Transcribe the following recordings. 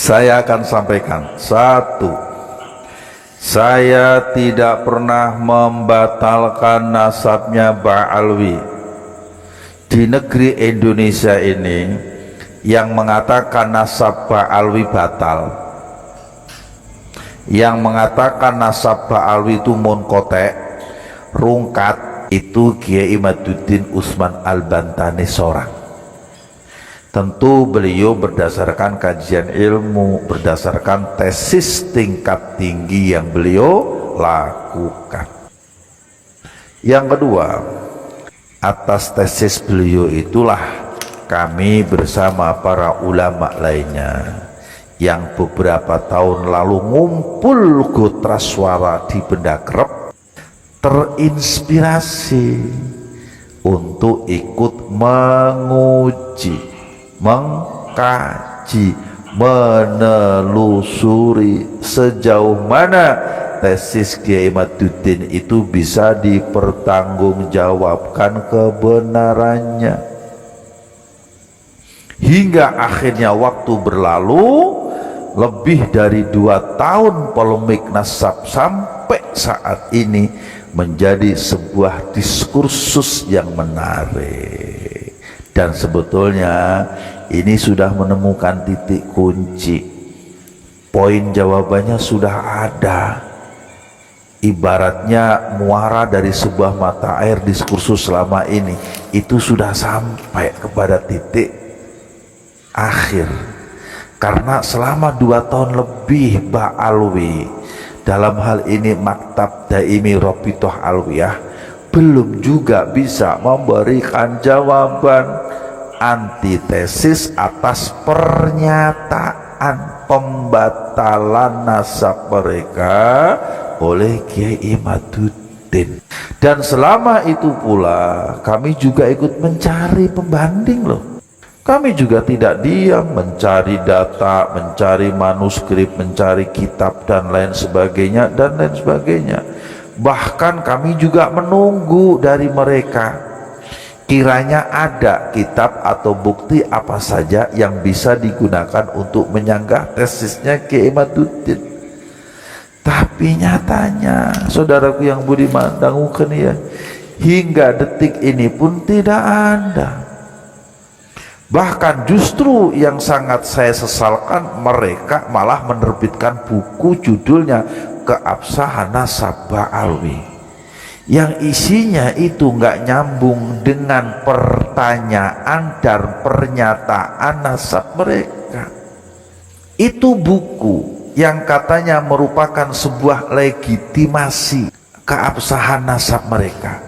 Saya akan sampaikan. Satu, saya tidak pernah membatalkan nasabnya Ba'alwi. Di negeri Indonesia ini yang mengatakan nasab Ba'alwi batal, yang mengatakan nasab Ba'alwi itu munqati', rungkat, itu Kiai Imaduddin Utsman Al-Bantani seorang. Tentu beliau berdasarkan kajian ilmu, berdasarkan tesis tingkat tinggi yang beliau lakukan. Yang kedua, atas tesis beliau itulah kami bersama para ulama lainnya yang beberapa tahun lalu ngumpul gotra suara di Benda Krep terinspirasi untuk ikut menguji, mengkaji, menelusuri sejauh mana tesis Kiai Imaduddin itu bisa dipertanggungjawabkan kebenarannya. Hingga akhirnya waktu berlalu, lebih dari 2 tahun polemik nasab sampai saat ini menjadi sebuah diskursus yang menarik. Dan sebetulnya ini sudah menemukan titik kunci, poin jawabannya sudah ada. Ibaratnya muara dari sebuah mata air diskursus selama ini itu sudah sampai kepada titik akhir. Karena selama 2 tahun lebih Ba'alwi, dalam hal ini Maktab Daimi Rabithah Alwiyah, belum juga bisa memberikan jawaban antitesis atas pernyataan pembatalan nasab mereka oleh Kiai Imaduddin. Dan selama itu pula kami juga ikut mencari pembanding loh. Kami juga tidak diam mencari data, mencari manuskrip, mencari kitab dan lain sebagainya dan lain sebagainya. Bahkan kami juga menunggu dari mereka kiranya ada kitab atau bukti apa saja yang bisa digunakan untuk menyanggah tesisnya Kiai Imaduddin. Tapi nyatanya, saudaraku yang budiman dangukeun ya, hingga detik ini pun tidak ada. Bahkan justru yang sangat saya sesalkan, mereka malah menerbitkan buku judulnya Keabsahan Nasab Ba'alwi, yang isinya itu nggak nyambung dengan pertanyaan dan pernyataan nasab mereka. Itu buku yang katanya merupakan sebuah legitimasi keabsahan nasab mereka.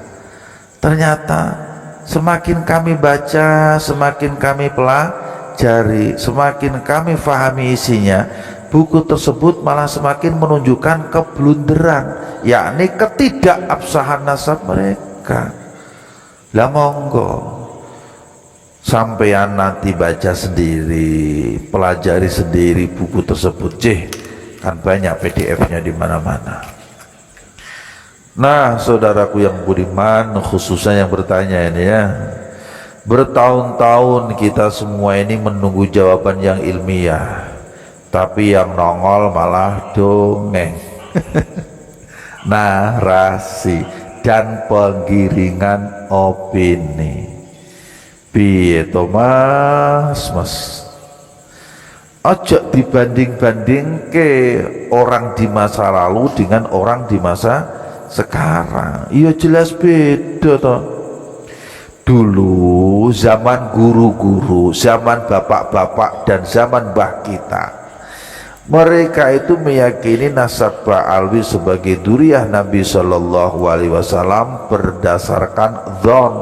Ternyata semakin kami baca, semakin kami pelajari, semakin kami fahami isinya, buku tersebut malah semakin menunjukkan keblunderan, yakni ketidakabsahan nasab mereka. Lah monggo sampean nanti baca sendiri, pelajari sendiri buku tersebut. Kan banyak PDF-nya di mana-mana. Nah, saudaraku yang budiman, khususnya yang bertanya ini ya, bertahun-tahun kita semua ini menunggu jawaban yang ilmiah, tapi yang nongol malah dongeng, narasi dan penggiringan opini. Piye to mas? Ojo dibanding-banding ke orang di masa lalu dengan orang di masa sekarang. Iya jelas beda toh. Dulu zaman guru-guru, zaman bapak-bapak dan zaman mbah kita, mereka itu meyakini nasab Ba'alwi sebagai dzurriyyah Nabi Shallallahu Alaihi Wasallam berdasarkan dzon.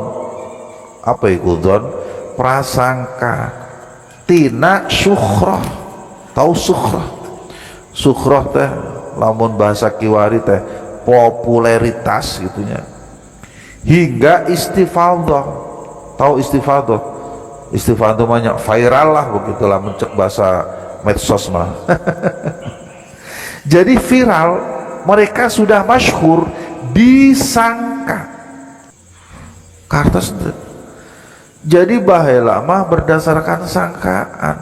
Apa itu dzon? Prasangka. Tina sukhroh. Tahu sukhroh? Sukhroh teh lamun bahasa kiwari teh popularitas gitunya. Hingga istifadhah. Tahu istifadhah? Istifadhah banyak viral lah begitulah, mencek bahasa medsos mah. Jadi viral, mereka sudah masyhur, disangka kartos. Jadi bahaya lama berdasarkan sangkaan.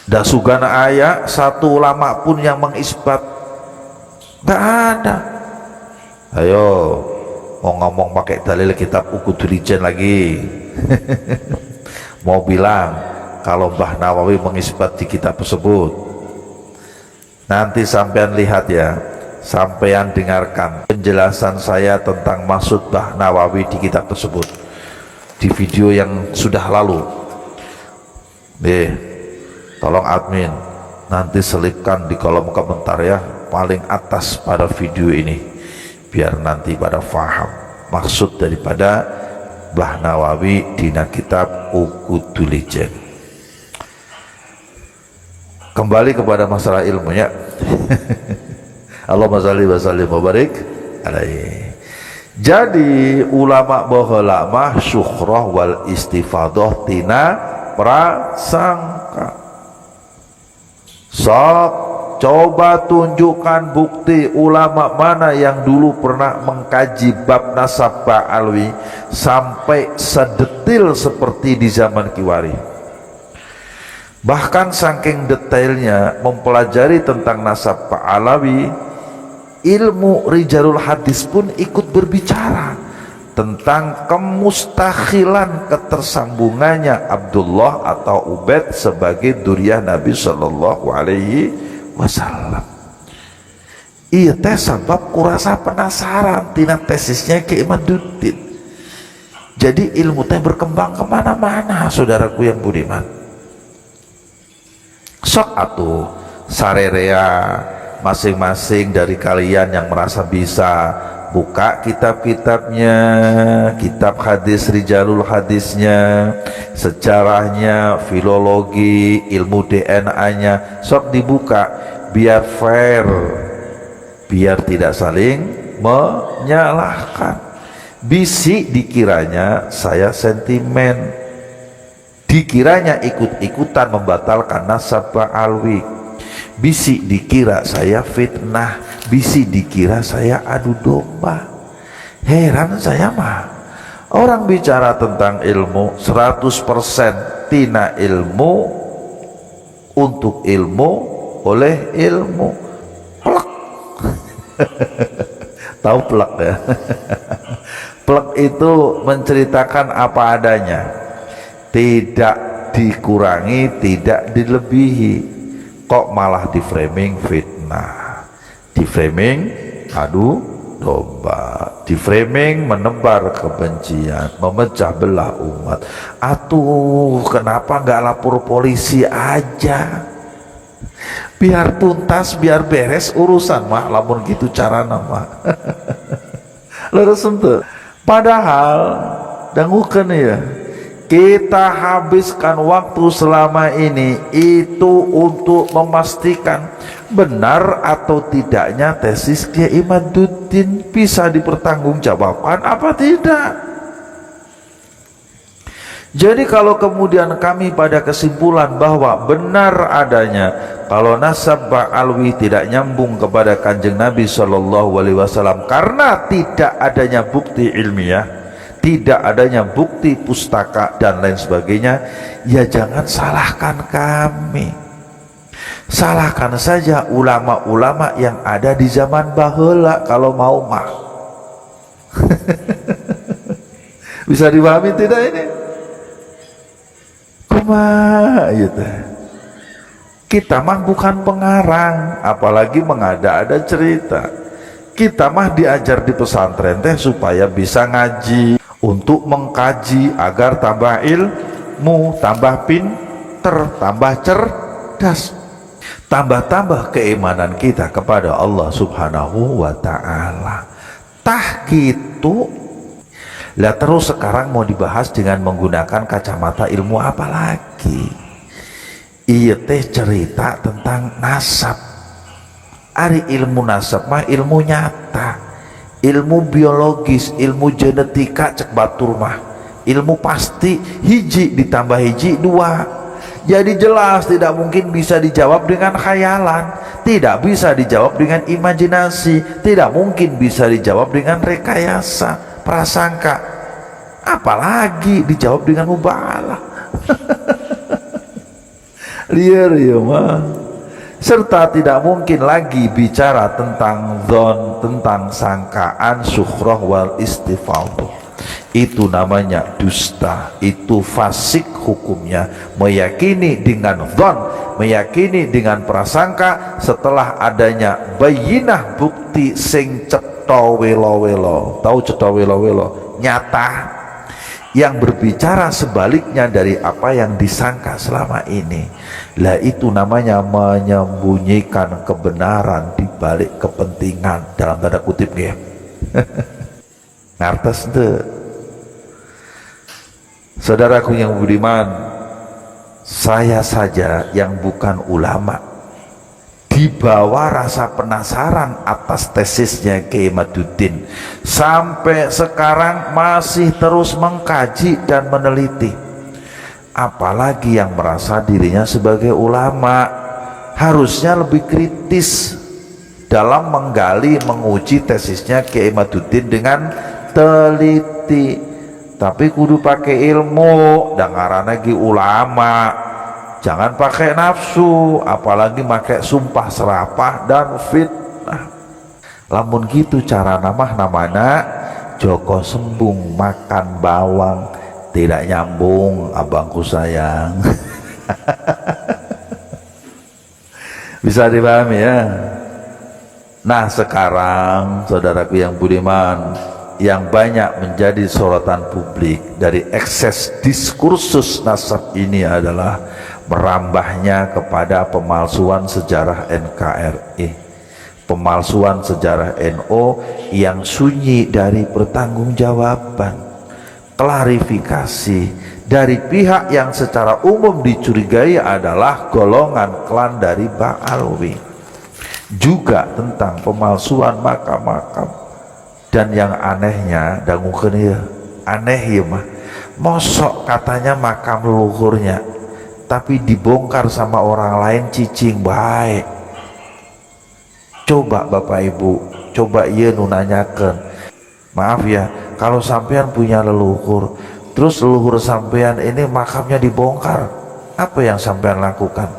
dah sugana ayat satu ulama pun yang mengisbat, nggak ada. Ayo mau ngomong pakai dalil kitab Ukudurijen lagi. Mau bilang kalau Mbah Nawawi mengisbat di kitab tersebut. Nanti sampean lihat ya, sampean dengarkan penjelasan saya tentang maksud Mbah Nawawi di kitab tersebut di video yang sudah lalu. Tolong admin nanti selipkan di kolom komentar ya, paling atas pada video ini, biar nanti pada faham maksud daripada Mbah Nawawi di kitab Ukudurijen. Kembali kepada masalah ilmunya. Allahumma shalli wa sallim wa barik alaihi. Jadi ulama baheula mah syukhrah wal istifadah tina prasangka. Sok coba tunjukkan bukti ulama mana yang dulu pernah mengkaji bab nasab Ba'alwi sampai sedetil seperti di zaman Kiwari. Bahkan saking detailnya mempelajari tentang nasab Ba'alawi, ilmu rijalul hadis pun ikut berbicara tentang kemustakhilan ketersambungannya Abdullah atau Ubaid sebagai duriyah Nabi Shallallahu Alaihi Wasallam. Iya teh sebab kurasa penasaran tina tesisnya Ki Imaduddin. Jadi ilmu teh berkembang kemana-mana, saudaraku yang budiman. Sok atuh sarerea masing-masing dari kalian yang merasa bisa buka kitab-kitabnya, kitab hadis, rijalul hadisnya, sejarahnya, filologi, ilmu DNA-nya, sok dibuka biar fair, biar tidak saling menyalahkan. Bisi dikiranya saya sentimen, dikiranya ikut-ikutan membatalkan nasab Ba'alwi, bisi dikira saya fitnah, bisi dikira saya adu domba. Heran saya mah, orang bicara tentang ilmu 100% tina ilmu, untuk ilmu, oleh ilmu. Plek. Tahu plek ya? Plek itu menceritakan apa adanya, tidak dikurangi, tidak dilebihi. Kok malah di framing fitnah, di framing adu domba, di framing menebar kebencian, memecah belah umat. Atuh kenapa nggak lapor polisi aja, biar tuntas, biar beres urusan mah, lamun gitu cara nama. Leres ente. Padahal dangukeun ya, kita habiskan waktu selama ini itu untuk memastikan benar atau tidaknya tesis Kiai Imaduddin bisa dipertanggungjawabkan apa tidak. Jadi kalau kemudian kami pada kesimpulan bahwa benar adanya kalau nasab Ba'alwi tidak nyambung kepada Kanjeng Nabi Shallallahu Alaihi Wasallam karena tidak adanya bukti ilmiah, tidak adanya bukti pustaka dan lain sebagainya, ya jangan salahkan kami, salahkan saja ulama-ulama yang ada di zaman baheula kalau mau mah. Bisa dipahami tidak ini? Kumaha gitu. Kita mah bukan pengarang, apalagi mengada-ada cerita. Kita mah diajar di pesantren teh supaya bisa ngaji, untuk mengkaji agar tambah ilmu, tambah pinter, tambah cerdas, tambah keimanan kita kepada Allah Subhanahu wa Ta'ala. Tah gitu. Lah terus sekarang mau dibahas dengan menggunakan kacamata ilmu apa lagi? Iya teh cerita tentang nasab. Ari ilmu nasab mah ilmu nyata, ilmu biologis, ilmu genetika cek batur mah ilmu pasti, hiji ditambah hiji 2. Jadi jelas tidak mungkin bisa dijawab dengan khayalan, tidak bisa dijawab dengan imajinasi, tidak mungkin bisa dijawab dengan rekayasa, prasangka, apalagi dijawab dengan mubahalah. liar ya mah. Serta tidak mungkin lagi bicara tentang dzon, tentang sangkaan, syukroh wal istifaudah. Itu namanya dusta, itu fasik hukumnya. Meyakini dengan dzon, meyakini dengan prasangka setelah adanya bayinah bukti sing cetha welo-welo. Tahu cetha welo-welo? Nyata yang berbicara sebaliknya dari apa yang disangka selama ini. Lah itu namanya menyembunyikan kebenaran di balik kepentingan, dalam tanda kutip ya. Ngartes tuh. Saudaraku yang budiman, saya saja yang bukan ulama dibawa rasa penasaran atas tesisnya Kiai Maduddin, sampai sekarang masih terus mengkaji dan meneliti. Apalagi yang merasa dirinya sebagai ulama, harusnya lebih kritis dalam menggali, menguji tesisnya Kiai Maduddin dengan teliti. Tapi kudu pakai ilmu, dan ngaranna ge ulama. Jangan pakai nafsu, apalagi pakai sumpah serapah dan fitnah. Lamun gitu cara namana Joko Sembung makan bawang, tidak nyambung abangku sayang. Bisa dipahami ya. Nah sekarang saudaraku yang budiman, yang banyak menjadi sorotan publik dari ekses diskursus nasab ini adalah merambahnya kepada pemalsuan sejarah NKRI, pemalsuan sejarah NO yang sunyi dari pertanggungjawaban, klarifikasi dari pihak yang secara umum dicurigai adalah golongan klan dari Ba'alwi, juga tentang pemalsuan makam-makam. Dan yang anehnya, dangukeun ya, aneh ya mah, mosok katanya makam leluhurnya tapi dibongkar sama orang lain cicing baik. Coba Bapak Ibu, coba iya nunanyakan, maaf ya, kalau sampean punya leluhur, terus leluhur sampean ini makamnya dibongkar, apa yang sampean lakukan?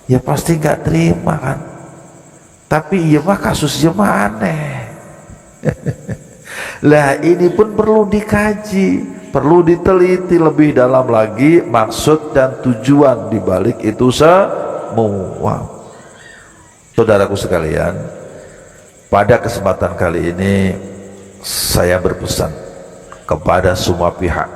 Ya pasti nggak terima kan. Tapi iya mah kasusnya mah aneh. Lah ini pun perlu dikaji, perlu diteliti lebih dalam lagi maksud dan tujuan dibalik itu semua. Saudaraku sekalian, pada kesempatan kali ini saya berpesan kepada semua pihak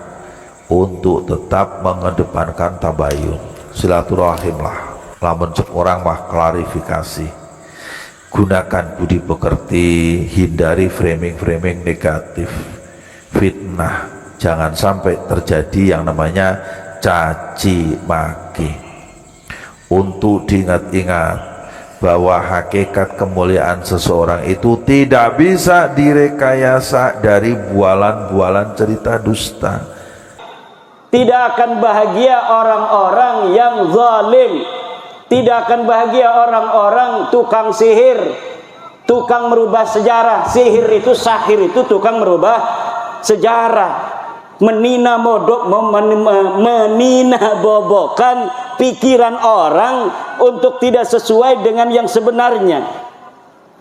untuk tetap mengedepankan tabayun, silaturahim lah, lamun cek orang mah klarifikasi. Gunakan budi pekerti, hindari framing-framing negatif, fitnah. Jangan sampai terjadi yang namanya caci maki. Untuk diingat-ingat bahwa hakikat kemuliaan seseorang itu tidak bisa direkayasa dari bualan-bualan cerita dusta. Tidak akan bahagia orang-orang yang zalim. Tidak akan bahagia orang-orang tukang sihir, tukang merubah sejarah. Sihir itu, sahir itu tukang merubah sejarah, menina modok, menina bobokan pikiran orang untuk tidak sesuai dengan yang sebenarnya,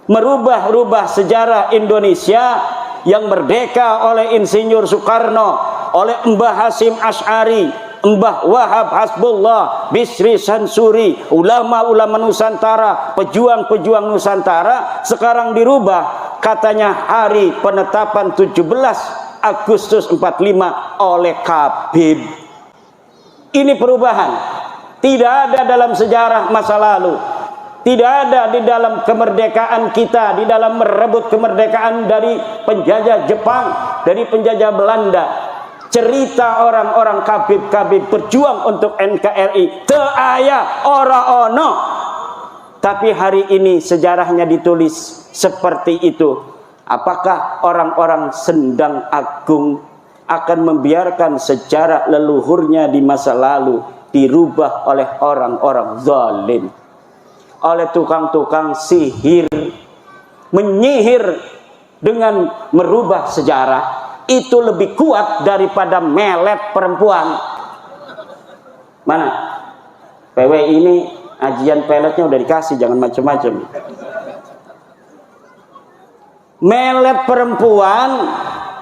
merubah-rubah sejarah Indonesia yang merdeka oleh Insinyur Soekarno, oleh Mbah Hasyim Asy'ari, Mbah Wahab Hasbullah, Bisri Sansuri, ulama-ulama Nusantara, pejuang-pejuang Nusantara, sekarang dirubah katanya hari penetapan 17 Agustus 45 oleh Habib. Ini perubahan. Tidak ada dalam sejarah masa lalu. Tidak ada di dalam kemerdekaan kita, di dalam merebut kemerdekaan dari penjajah Jepang, dari penjajah Belanda. Cerita orang-orang Habib-Habib berjuang untuk NKRI teu aya ora ono. Tapi hari ini sejarahnya ditulis seperti itu. Apakah orang-orang Sendang Agung akan membiarkan sejarah leluhurnya di masa lalu dirubah oleh orang-orang zalim, oleh tukang-tukang sihir, menyihir dengan merubah sejarah? Itu lebih kuat daripada melet perempuan. Mana? PW ini ajian peletnya udah dikasih, jangan macam-macam. Melet perempuan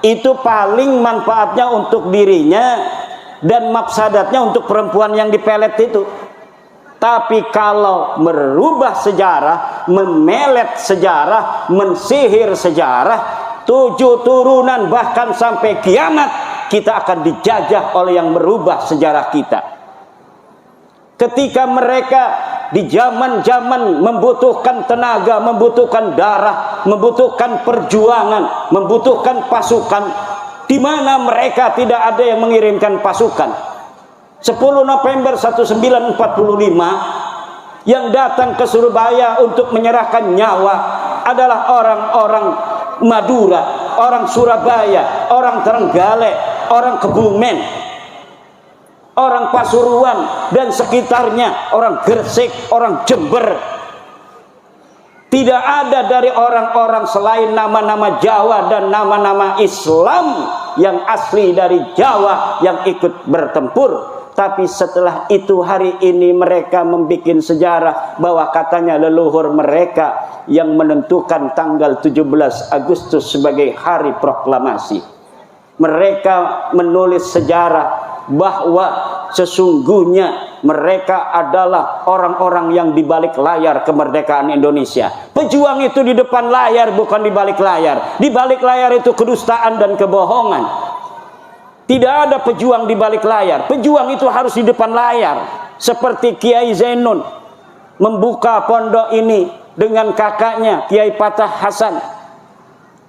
itu paling manfaatnya untuk dirinya dan mafsadatnya untuk perempuan yang dipelet itu. Tapi kalau merubah sejarah, memelet sejarah, mensihir sejarah, 7 turunan bahkan sampai kiamat kita akan dijajah oleh yang merubah sejarah kita. Ketika mereka di zaman-zaman membutuhkan tenaga, membutuhkan darah, membutuhkan perjuangan, membutuhkan pasukan, di mana mereka tidak ada yang mengirimkan pasukan. 10 November 1945 yang datang ke Surabaya untuk menyerahkan nyawa adalah orang-orang Madura, orang Surabaya, orang Trenggalek, orang Kebumen, orang Pasuruan dan sekitarnya, orang Gresik, orang Jember. Tidak ada dari orang-orang selain nama-nama Jawa dan nama-nama Islam yang asli dari Jawa yang ikut bertempur. Tapi setelah itu hari ini mereka membuat sejarah bahwa katanya leluhur mereka yang menentukan tanggal 17 Agustus sebagai hari proklamasi. Mereka menulis sejarah bahwa sesungguhnya mereka adalah orang-orang yang di balik layar kemerdekaan Indonesia. Pejuang itu di depan layar, bukan di balik layar. Di balik layar itu kedustaan dan kebohongan. Tidak ada pejuang di balik layar. Pejuang itu harus di depan layar. Seperti Kiai Zainun membuka pondok ini dengan kakaknya Kiai Patah Hasan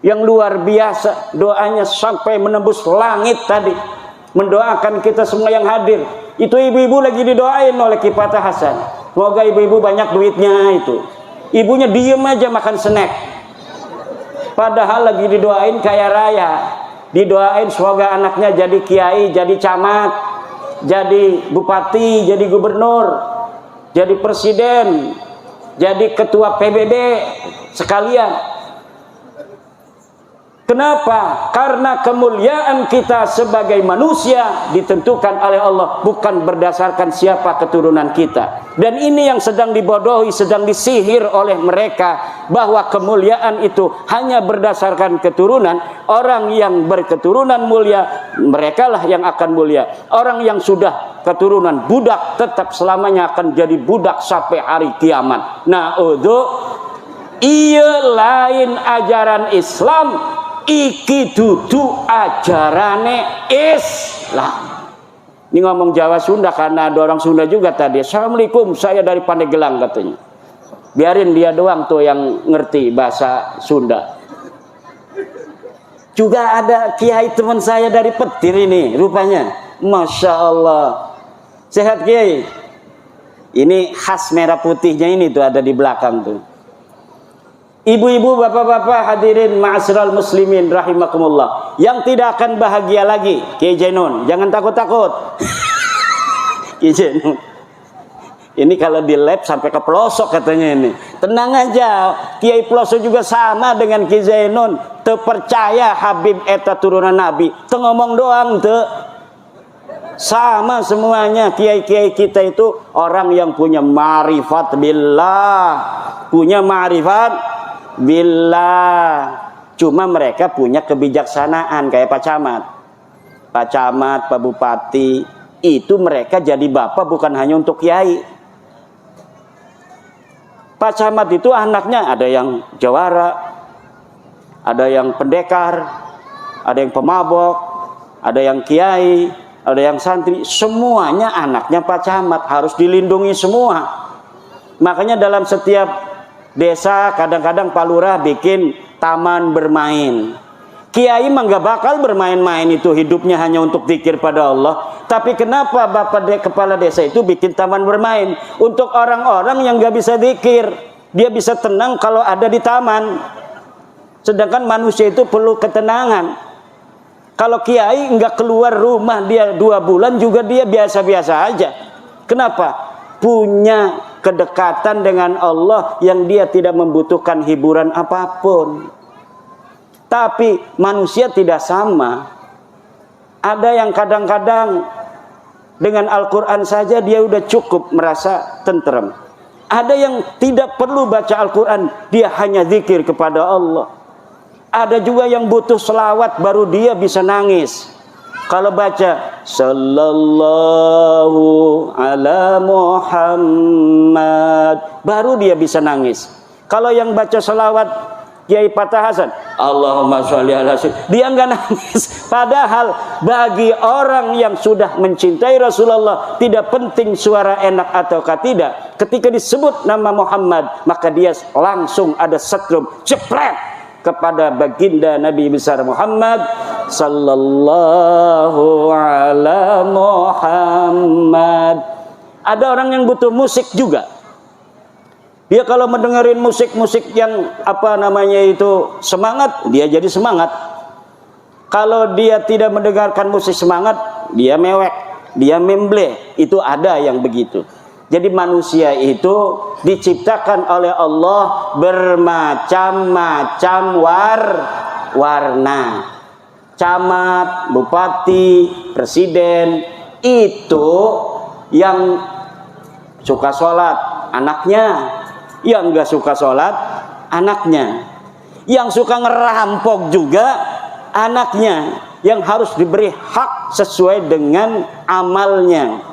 yang luar biasa, doanya sampai menembus langit tadi, mendoakan kita semua yang hadir. Itu ibu-ibu lagi didoain oleh Kiai Patah Hasan. Semoga ibu-ibu banyak duitnya itu. Ibunya diem aja makan snack. Padahal lagi didoain kaya raya. Didoain semoga anaknya jadi kiai, jadi camat, jadi bupati, jadi gubernur, jadi presiden, jadi ketua PBB sekalian. Kenapa? Karena kemuliaan kita sebagai manusia ditentukan oleh Allah, bukan berdasarkan siapa keturunan kita. Dan ini yang sedang dibodohi, sedang disihir oleh mereka, bahwa kemuliaan itu hanya berdasarkan keturunan. Orang yang berketurunan mulia, merekalah yang akan mulia. Orang yang sudah keturunan budak tetap selamanya akan jadi budak sampai hari kiamat. Nah, iya lain ajaran Islam, iki dudu ajarane Islam. Ini ngomong Jawa Sunda karena ada orang Sunda juga tadi. Assalamualaikum, saya dari Pandeglang katanya. Biarin dia doang tuh yang ngerti bahasa Sunda. Juga ada kiai teman saya dari Petir ini rupanya. Masya Allah. Sehat Kiai. Ini khas merah putihnya ini tuh ada di belakang tuh. Ibu-ibu, bapak-bapak, hadirin ma'asyiral muslimin rahimakumullah, yang tidak akan bahagia lagi, Kiai Zainun, jangan takut-takut. Kiai Zainun ini kalau di lab sampai ke pelosok katanya ini. Tenang aja, Kiai pelosok juga sama dengan Kiai Zainun. Terpercaya Habib eta turunan Nabi. Teu ngomong doang teu. Sama semuanya. Kiai-kiai kita itu orang yang punya ma'rifat billah, punya ma'rifat billah. Cuma mereka punya kebijaksanaan kayak Pak Camat. Pak Camat, Pak Bupati, itu mereka jadi bapak bukan hanya untuk kiai. Pak Camat itu anaknya ada yang jawara, ada yang pendekar, ada yang pemabok, ada yang kiai, ada yang santri. Semuanya anaknya Pak Camat, harus dilindungi semua. Makanya dalam setiap desa kadang-kadang Pak Lurah bikin taman bermain. Kiai mah gak bakal bermain-main, itu hidupnya hanya untuk zikir pada Allah. Tapi kenapa kepala desa itu bikin taman bermain? Untuk orang-orang yang gak bisa zikir, dia bisa tenang kalau ada di taman. Sedangkan manusia itu perlu ketenangan. Kalau kiai nggak keluar rumah dia 2 bulan juga dia biasa-biasa aja. Kenapa? Punya kedekatan dengan Allah yang dia tidak membutuhkan hiburan apapun. Tapi manusia tidak sama. Ada yang kadang-kadang Dengan Al-Quran saja dia udah cukup merasa tenteram. Ada yang tidak perlu baca Al-Quran, dia hanya zikir kepada Allah. Ada juga yang butuh selawat baru dia bisa nangis. Kalau baca Sallallahu ala Muhammad, baru dia bisa nangis. Kalau yang baca selawat Kiai Fatah Hasan, Allahumma sholli ala sayyidina, dia enggak nangis. Padahal bagi orang yang sudah mencintai Rasulullah, tidak penting suara enak ataukah tidak, ketika disebut nama Muhammad, maka dia langsung ada setrum jepret kepada baginda Nabi besar Muhammad sallallahu ala Muhammad. Ada orang yang butuh musik juga. Dia kalau mendengarin musik-musik yang apa namanya itu semangat, dia jadi semangat. Kalau dia tidak mendengarkan musik semangat, dia mewek, dia memble. Itu ada yang begitu. Jadi manusia itu diciptakan oleh Allah bermacam-macam warna. Camat, bupati, presiden, itu yang suka sholat anaknya, yang nggak suka sholat anaknya, yang suka ngerampok juga anaknya, yang harus diberi hak sesuai dengan amalnya.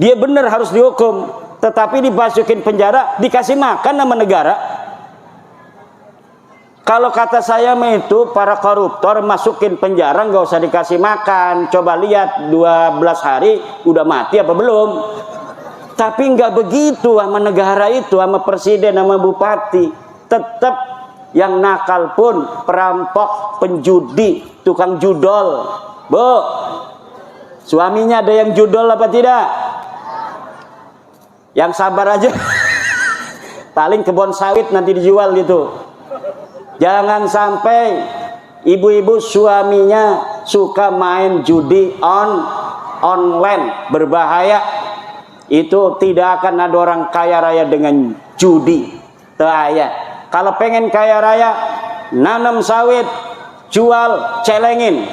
Dia benar harus dihukum, tetapi dimasukin penjara, dikasih makan sama negara. Kalau kata saya itu para koruptor masukin penjara nggak usah dikasih makan. Coba lihat 12 hari udah mati apa belum. Tapi nggak begitu sama negara itu, sama presiden, sama bupati. Tetap yang nakal pun perampok, penjudi, tukang judol. Bu, suaminya ada yang judol apa tidak? Yang sabar aja. Paling kebun sawit nanti dijual gitu. Jangan sampai ibu-ibu suaminya suka main judi online, berbahaya. Itu tidak akan ada orang kaya raya dengan judi. Teaya. Kalau pengen kaya raya, nanam sawit, jual, celengin.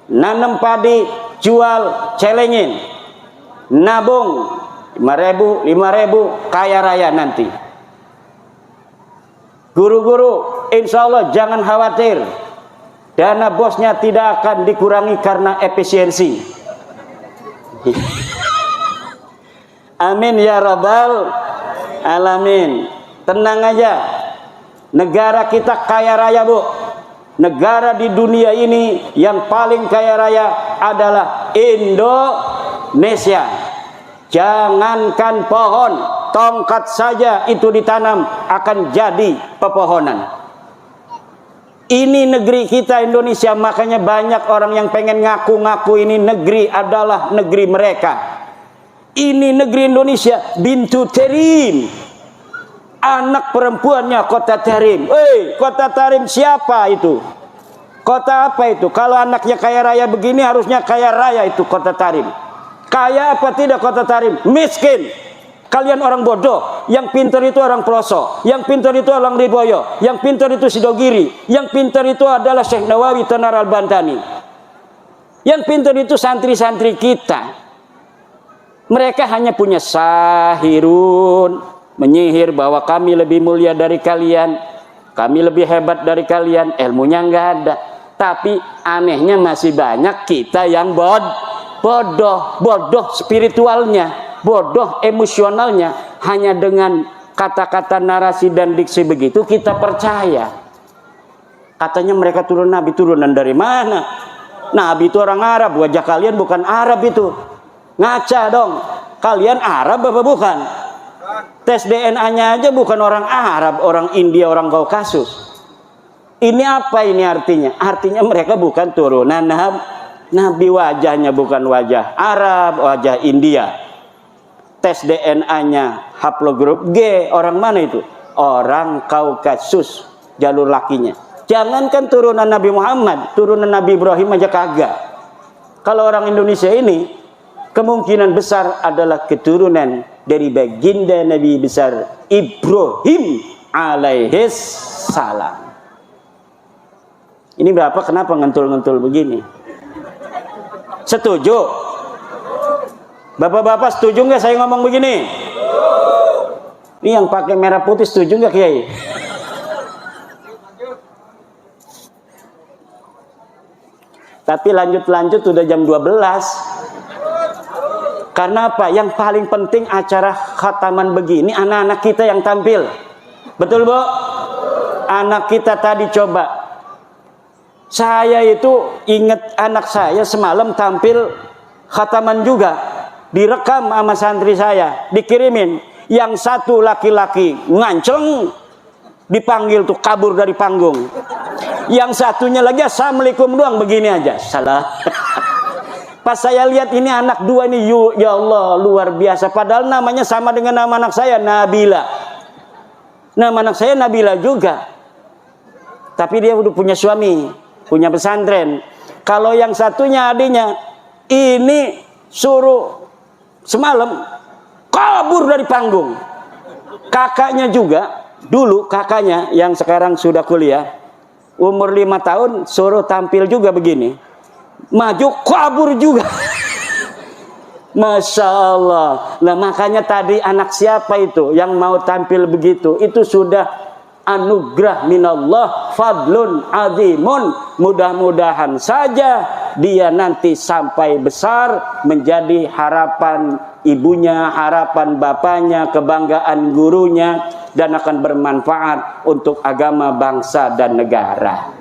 Nanam padi, jual, celengin. Nabung 5.000, kaya raya nanti. Guru-guru, insya Allah jangan khawatir. Dana bosnya tidak akan dikurangi karena efisiensi. Amin ya rabbal alamin. Tenang aja. Negara kita kaya raya, Bu. Negara di dunia ini yang paling kaya raya adalah Indonesia. Jangankan pohon, tongkat saja itu ditanam akan jadi pepohonan. Ini negeri kita Indonesia, makanya banyak orang yang pengen ngaku-ngaku ini negeri adalah negeri mereka. Ini negeri Indonesia, Bintu Terim. Anak perempuannya Kota Tarim. Kota Tarim siapa itu? Kota apa itu? Kalau anaknya kaya raya begini, harusnya kaya raya itu Kota Tarim. Kaya apa tidak Kota Tarim? Miskin. Kalian orang bodoh. Yang pintar itu orang pelosok. Yang pintar itu orang Riboyo. Yang pintar itu Sidogiri. Yang pintar itu adalah Syekh Nawawi Tanar Al-Bantani. Yang pintar itu santri-santri kita. Mereka hanya punya sahirun, menyihir bahwa kami lebih mulia dari kalian, kami lebih hebat dari kalian, ilmunya nggak ada. Tapi anehnya masih banyak kita yang bodoh spiritualnya, bodoh emosionalnya. Hanya dengan kata-kata narasi dan diksi begitu kita percaya. Katanya mereka turun nabi, turunan dari mana? Nabi itu orang Arab, wajah kalian bukan Arab itu. Ngaca dong, kalian Arab apa bukan? Tes DNA-nya aja bukan orang Arab, orang India, orang Kaukasus. Ini apa ini artinya? Artinya mereka bukan turunan Nabi, wajahnya bukan wajah Arab, wajah India. Tes DNA-nya haplogrup G, orang mana itu? Orang Kaukasus, jalur lakinya. Jangankan turunan Nabi Muhammad, turunan Nabi Ibrahim aja kagak. Kalau orang Indonesia ini kemungkinan besar adalah keturunan dari baginda Nabi besar Ibrahim alaihis salam. Ini Bapak kenapa ngentul-ngentul begini? Setuju? Bapak-bapak setuju nggak saya ngomong begini? Ini yang pakai merah putih setuju nggak Kiai? Tapi lanjut-lanjut udah jam 12. Karena apa? Yang paling penting acara khataman begini anak-anak kita yang tampil. Betul, Bu? Anak kita tadi coba. Saya itu ingat anak saya semalam tampil khataman juga. Direkam sama santri saya, dikirimin. Yang satu laki-laki nganceng, dipanggil tuh kabur dari panggung. Yang satunya lagi assalamualaikum doang begini aja, salah. Pas saya lihat ini anak dua ini, ya Allah luar biasa. Padahal namanya sama dengan nama anak saya, Nabila. Nama anak saya Nabila juga. Tapi dia udah punya suami, punya pesantren. Kalau yang satunya adiknya, ini suruh semalam kabur dari panggung. Kakaknya juga, dulu kakaknya yang sekarang sudah kuliah, umur 5 tahun suruh tampil juga begini, maju kabur juga. Masya Allah. Nah makanya tadi anak siapa itu yang mau tampil begitu, itu sudah anugerah minallah, fadlun azimun. Mudah-mudahan saja dia nanti sampai besar menjadi harapan ibunya, harapan bapaknya, kebanggaan gurunya, dan akan bermanfaat untuk agama, bangsa, dan negara.